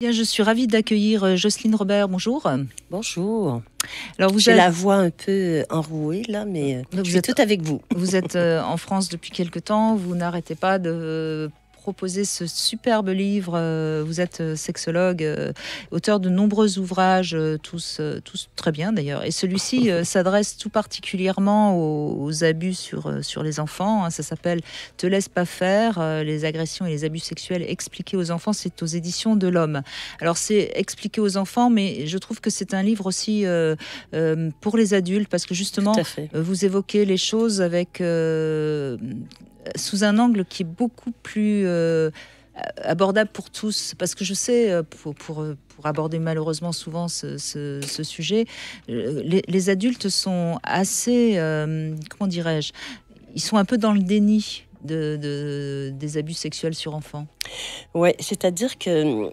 Bien, je suis ravie d'accueillir Jocelyne Robert. Bonjour. Bonjour. Alors J'ai la voix un peu enrouée là, mais je suis toute avec vous. Vous êtes en France depuis quelque temps. Vous n'arrêtez pas de proposer ce superbe livre. Vous êtes sexologue, auteur de nombreux ouvrages, tous très bien d'ailleurs. Et celui-ci s'adresse tout particulièrement aux abus sur les enfants. Ça s'appelle « Te laisse pas faire, les agressions et les abus sexuels expliqués aux enfants ». C'est aux éditions de l'Homme. Alors c'est expliqué aux enfants, mais je trouve que c'est un livre aussi pour les adultes, parce que justement, vous évoquez les choses avec... sous un angle qui est beaucoup plus abordable pour tous, parce que je sais, pour aborder malheureusement souvent ce sujet, les adultes sont assez, comment dirais-je, ils sont un peu dans le déni des abus sexuels sur enfants. Oui, c'est-à-dire que,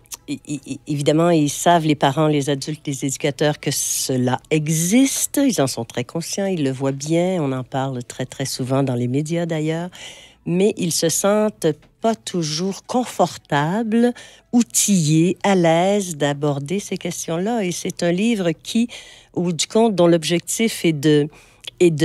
évidemment, ils savent, les parents, les adultes, les éducateurs, que cela existe. Ils en sont très conscients, ils le voient bien. On en parle très, très souvent dans les médias, d'ailleurs. Mais ils se sentent pas toujours confortables, outillés, à l'aise d'aborder ces questions-là. Et c'est un livre qui, au bout du compte, dont l'objectif est de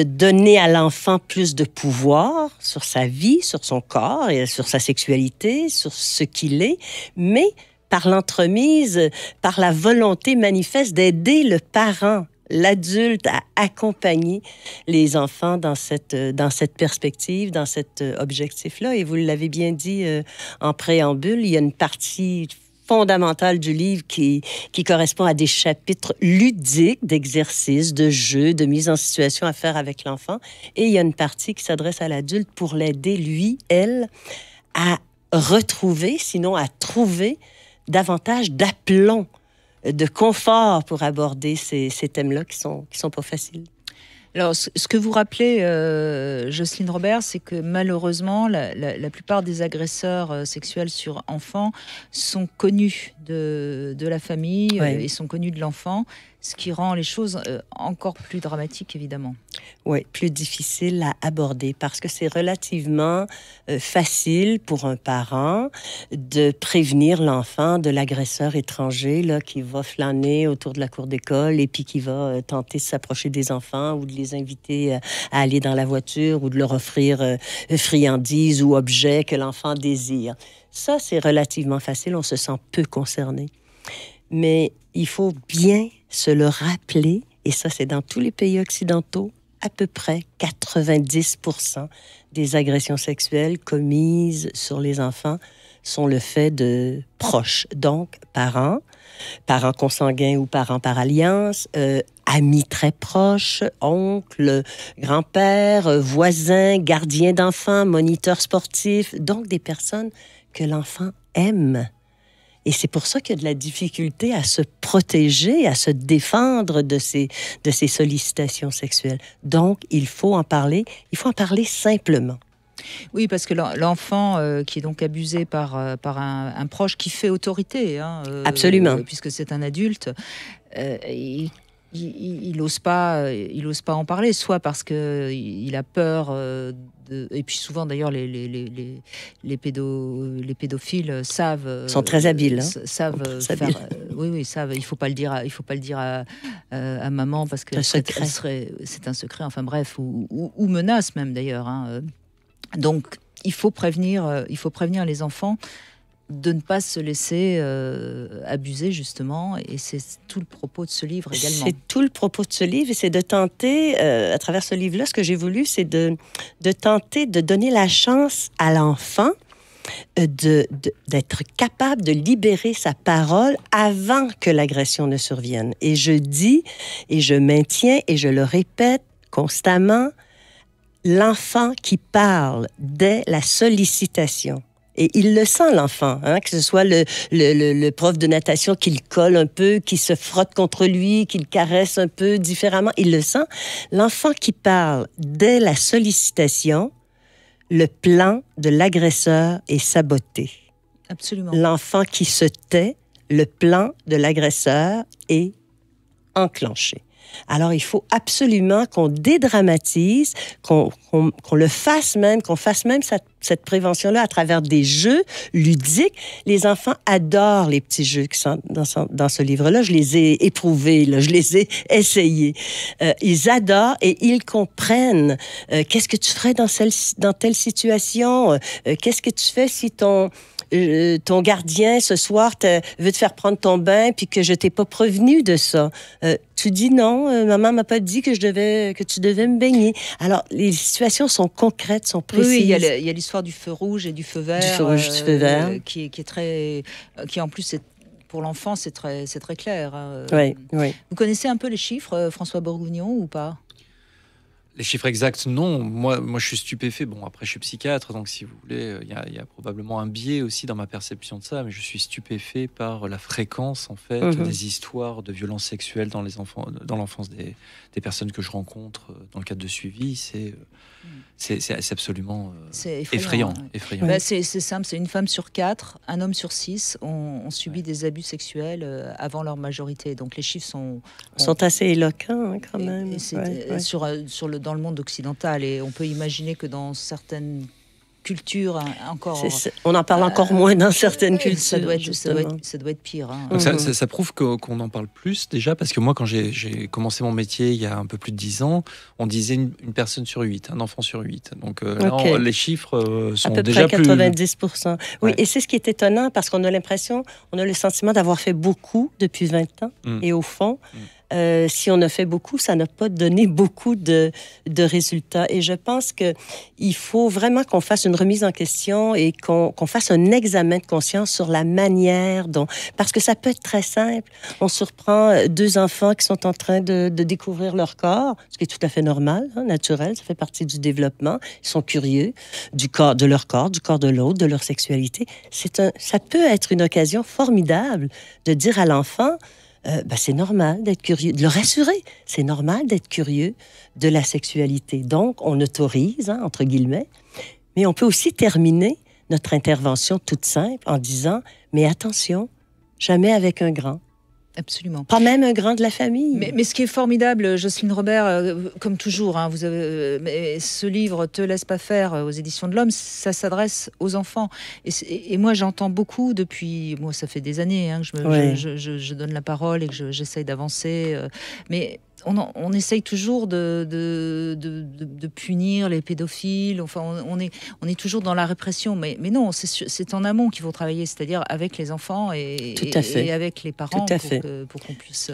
donner à l'enfant plus de pouvoir sur sa vie, sur son corps, et sur sa sexualité, sur ce qu'il est, mais par l'entremise, par la volonté manifeste d'aider le parent, l'adulte, à accompagner les enfants dans cette perspective, dans cet objectif-là. Et vous l'avez bien dit en préambule, il y a une partie fondamentale du livre qui correspond à des chapitres ludiques, d'exercices, de jeux, de mise en situation à faire avec l'enfant. Et il y a une partie qui s'adresse à l'adulte pour l'aider, lui, elle, à retrouver, sinon à trouver davantage d'aplomb, de confort pour aborder ces thèmes-là qui sont pas faciles. Alors, ce que vous rappelez, Jocelyne Robert, c'est que malheureusement, la plupart des agresseurs sexuels sur enfants sont connus de la famille et sont connus de l'enfant, ce qui rend les choses encore plus dramatiques, évidemment. Oui, plus difficile à aborder parce que c'est relativement facile pour un parent de prévenir l'enfant de l'agresseur étranger là, qui va flâner autour de la cour d'école et puis qui va tenter de s'approcher des enfants ou de les inviter à aller dans la voiture ou de leur offrir friandises ou objets que l'enfant désire. Ça, c'est relativement facile, on se sent peu concerné. Mais il faut bien se le rappeler, et ça, c'est dans tous les pays occidentaux, à peu près 90% des agressions sexuelles commises sur les enfants sont le fait de proches. Donc, parents consanguins ou parents par alliance, amis très proches, oncles, grands-pères, voisins, gardiens d'enfants, moniteurs sportifs, donc des personnes que l'enfant aime. Et c'est pour ça qu'il y a de la difficulté à se protéger, à se défendre de ces sollicitations sexuelles. Donc, il faut en parler simplement. Oui, parce que l'enfant qui est donc abusé par un proche qui fait autorité, absolument, puisque c'est un adulte, il n'ose pas en parler, soit parce qu'il a peur et puis souvent d'ailleurs les pédophiles sont très habiles, savent faire. Oui, savent. Il faut pas le dire à maman parce que c'est un secret. Enfin bref, ou menace même d'ailleurs. Donc il faut prévenir les enfants de ne pas se laisser abuser, justement. Et c'est tout le propos de ce livre également. C'est tout le propos de ce livre, et c'est de tenter, à travers ce livre-là, ce que j'ai voulu, c'est de tenter de donner la chance à l'enfant d'être capable de libérer sa parole avant que l'agression ne survienne. Et je dis, et je maintiens, et je le répète constamment, l'enfant qui parle dès la sollicitation. Et il le sent, l'enfant, que ce soit le prof de natation qui le colle un peu, qui se frotte contre lui, qui le caresse un peu différemment. Il le sent. L'enfant qui parle dès la sollicitation, le plan de l'agresseur est saboté. Absolument. L'enfant qui se tait, le plan de l'agresseur est enclenché. Alors, il faut absolument qu'on dédramatise, qu'on le fasse même, qu'on fasse même cette prévention-là à travers des jeux ludiques. Les enfants adorent les petits jeux qui sont dans ce livre-là. Je les ai éprouvés, là, je les ai essayés. Ils adorent et ils comprennent. Qu'est-ce que tu ferais dans telle situation? Qu'est-ce que tu fais si ton gardien, ce soir, veut te faire prendre ton bain puis que je t'ai pas prévenu de ça? Tu dis non, maman m'a pas dit que tu devais me baigner. Alors, les situations sont concrètes, sont précises. Oui, il y a l'histoire du feu rouge et du feu vert. Du feu rouge, du feu vert. Qui est très... qui en plus, pour l'enfant, c'est très clair. Oui, oui. Vous connaissez un peu les chiffres, François Bourguignon, ou pas? Les chiffres exacts, non. Moi, je suis stupéfait. Bon, après, je suis psychiatre, donc si vous voulez, il y a probablement un biais aussi dans ma perception de ça, mais je suis stupéfait par la fréquence, en fait, des histoires de violences sexuelles dans l'enfance des personnes que je rencontre dans le cadre de suivi. C'est absolument effrayant. Effrayant. Bah, c'est simple, c'est une femme sur 4, un homme sur 6 ont subi des abus sexuels avant leur majorité. Donc les chiffres sont assez éloquents, hein, quand même. Dans le monde occidental, et on peut imaginer que dans certaines cultures encore... On en parle encore moins dans certaines cultures. Ça doit être pire. Hein. Donc ça prouve qu'on en parle plus déjà, parce que moi, quand j'ai commencé mon métier il y a un peu plus de 10 ans, on disait une personne sur 8, un enfant sur 8. Donc là, les chiffres sont déjà plus... À peu près 90%. Oui, et c'est ce qui est étonnant, parce qu'on a le sentiment d'avoir fait beaucoup depuis 20 ans. Et au fond... si on a fait beaucoup, ça n'a pas donné beaucoup de résultats. Et je pense qu'il faut vraiment qu'on fasse une remise en question et qu'on fasse un examen de conscience sur la manière dont... Parce que ça peut être très simple. On surprend 2 enfants qui sont en train de découvrir leur corps, ce qui est tout à fait normal, hein, naturel, ça fait partie du développement. Ils sont curieux de leur corps, du corps de l'autre, de leur sexualité. Ça peut être une occasion formidable de dire à l'enfant... c'est normal d'être curieux, de le rassurer. C'est normal d'être curieux de la sexualité. Donc, on autorise, hein, entre guillemets, mais on peut aussi terminer notre intervention toute simple en disant « Mais attention, jamais avec un grand. » Absolument. Pas même un grand de la famille. Mais ce qui est formidable, Jocelyne Robert, comme toujours, hein, mais ce livre « Te laisse pas faire » aux éditions de l'Homme, ça s'adresse aux enfants. Et moi, j'entends beaucoup depuis... Moi, ça fait des années hein, que je donne la parole et que j'essaye d'avancer. Mais on essaye toujours de punir les pédophiles. Enfin, on est toujours dans la répression. Mais non, c'est en amont qu'il faut travailler, c'est-à-dire avec les enfants et avec les parents pour qu'on puisse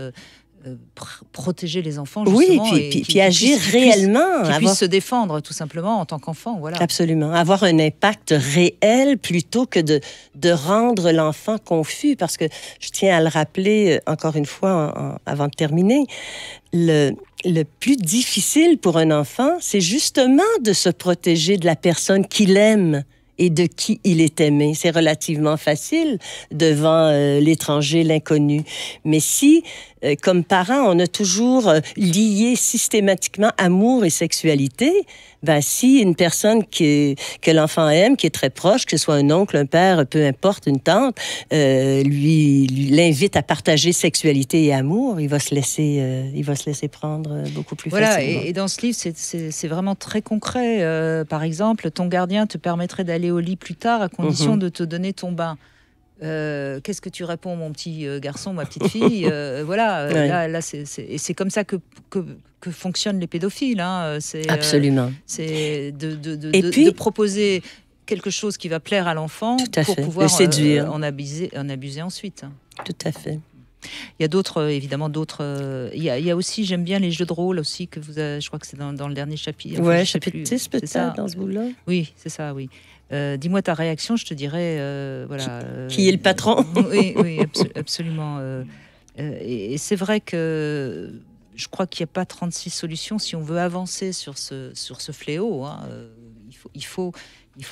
protéger les enfants, justement. Oui, puis agir réellement. Qu'ils puissent se défendre, tout simplement, en tant qu'enfant. Voilà. Absolument. Avoir un impact réel plutôt que de rendre l'enfant confus. Parce que je tiens à le rappeler, encore une fois, avant de terminer, le plus difficile pour un enfant, c'est justement de se protéger de la personne qu'il aime et de qui il est aimé. C'est relativement facile devant l'étranger, l'inconnu. Mais si, comme parents, on a toujours lié systématiquement amour et sexualité, si une personne que l'enfant aime, qui est très proche, que ce soit un oncle, un père, peu importe, une tante, lui l'invite à partager sexualité et amour, il va se laisser prendre beaucoup plus facilement. Et dans ce livre, c'est vraiment très concret. Par exemple, ton gardien te permettrait d'aller au lit plus tard à condition de te donner ton bain. Qu'est-ce que tu réponds, mon petit garçon, ma petite fille? Là, c'est comme ça que fonctionnent les pédophiles. Hein. Absolument. C'est de proposer quelque chose qui va plaire à l'enfant pour pouvoir le séduire. en abuser ensuite. Tout à fait. Il y a d'autres. Il y a aussi, j'aime bien les jeux de rôle aussi que vous avez, je crois que c'est dans le dernier chapitre. Ouais, chapitre 10 peut-être dans ce bout-là. Oui, c'est ça, oui. Dis-moi ta réaction, je te dirai. Qui est le patron? Oui, absolument. Et c'est vrai que je crois qu'il n'y a pas 36 solutions si on veut avancer sur ce fléau. Hein. Il faut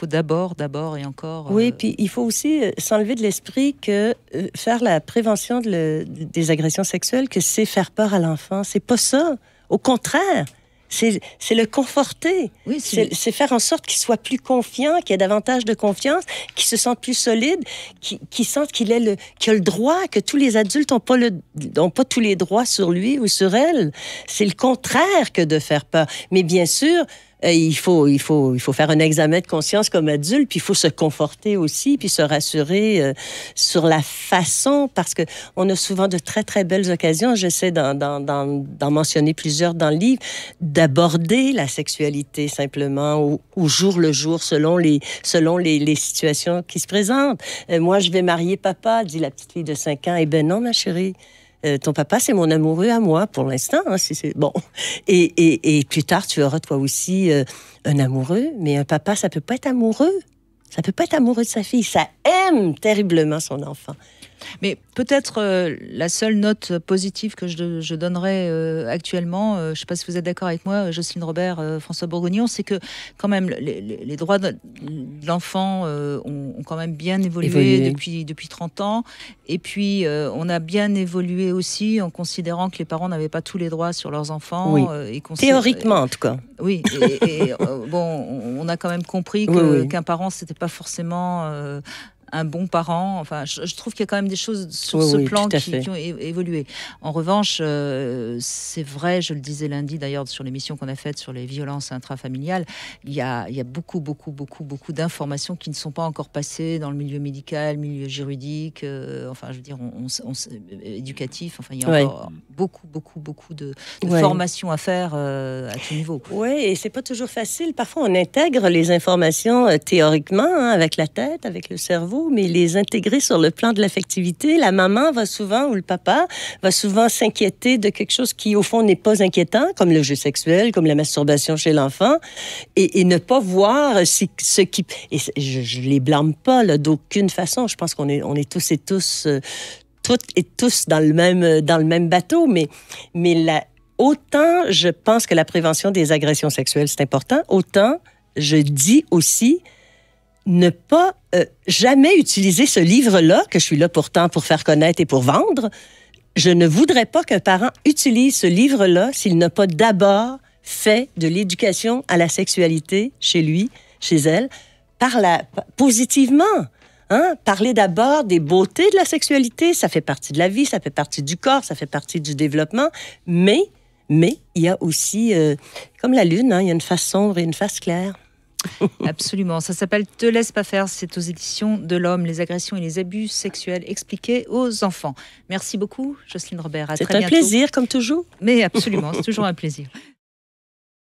d'abord et encore... Oui, puis il faut aussi s'enlever de l'esprit que faire la prévention des agressions sexuelles, que c'est faire peur à l'enfant. C'est pas ça. Au contraire, C'est le conforter. Oui, c'est faire en sorte qu'il soit plus confiant, qu'il ait davantage de confiance, qu'il se sente plus solide, qu'il sente qu'il a le droit, que tous les adultes n'ont pas tous les droits sur lui ou sur elle. C'est le contraire que de faire peur. Mais bien sûr, il faut faire un examen de conscience comme adulte, puis il faut se conforter aussi, puis se rassurer sur la façon, parce que on a souvent de très, très belles occasions, j'essaie d'en mentionner plusieurs dans le livre, d'aborder la sexualité simplement au jour le jour, selon les situations qui se présentent. Moi, je vais marier papa, dit la petite fille de 5 ans. Eh ben non, ma chérie. Ton papa, c'est mon amoureux à moi, pour l'instant. Hein, c'est bon. Et plus tard, tu auras toi aussi un amoureux, mais un papa, ça peut pas être amoureux. Ça peut pas être amoureux de sa fille. Ça aime terriblement son enfant. Mais peut-être la seule note positive que je donnerais actuellement, je ne sais pas si vous êtes d'accord avec moi, Jocelyne Robert, François Bourgognon, c'est que quand même les droits de l'enfant ont quand même bien évolué depuis 30 ans. Et puis on a bien évolué aussi en considérant que les parents n'avaient pas tous les droits sur leurs enfants. Oui. Théoriquement, en tout cas. Oui, bon, on a quand même compris qu'un parent, c'était pas forcément un bon parent. Enfin, je trouve qu'il y a quand même des choses sur ce plan qui ont évolué. En revanche, c'est vrai, je le disais lundi d'ailleurs sur l'émission qu'on a faite sur les violences intrafamiliales, il y a beaucoup d'informations qui ne sont pas encore passées dans le milieu médical, milieu juridique, enfin, je veux dire, éducatif. Enfin, il y a encore beaucoup de formations à faire à tout niveau. Oui, et c'est pas toujours facile. Parfois, on intègre les informations théoriquement, avec la tête, avec le cerveau, mais les intégrer sur le plan de l'affectivité. La maman va souvent, ou le papa, va souvent s'inquiéter de quelque chose qui, au fond, n'est pas inquiétant, comme le jeu sexuel, comme la masturbation chez l'enfant, et ne pas voir ce qui... Et je les blâme pas, là, d'aucune façon. Je pense qu'on est tous et tous, toutes et tous dans le même bateau, mais autant je pense que la prévention des agressions sexuelles, c'est important, autant je dis aussi ne pas jamais utiliser ce livre-là, que je suis là pourtant pour faire connaître et pour vendre. Je ne voudrais pas qu'un parent utilise ce livre-là s'il n'a pas d'abord fait de l'éducation à la sexualité chez lui, chez elle, positivement. Hein? Parler d'abord des beautés de la sexualité, ça fait partie de la vie, ça fait partie du corps, ça fait partie du développement, mais il y a aussi, comme la lune, hein, il y a une face sombre et une face claire. Absolument, ça s'appelle « Te laisse pas faire », c'est aux éditions de l'Homme, les agressions et les abus sexuels expliqués aux enfants. Merci beaucoup, Jocelyne Robert, à très bientôt. C'est un plaisir, comme toujours. Mais absolument, c'est toujours un plaisir.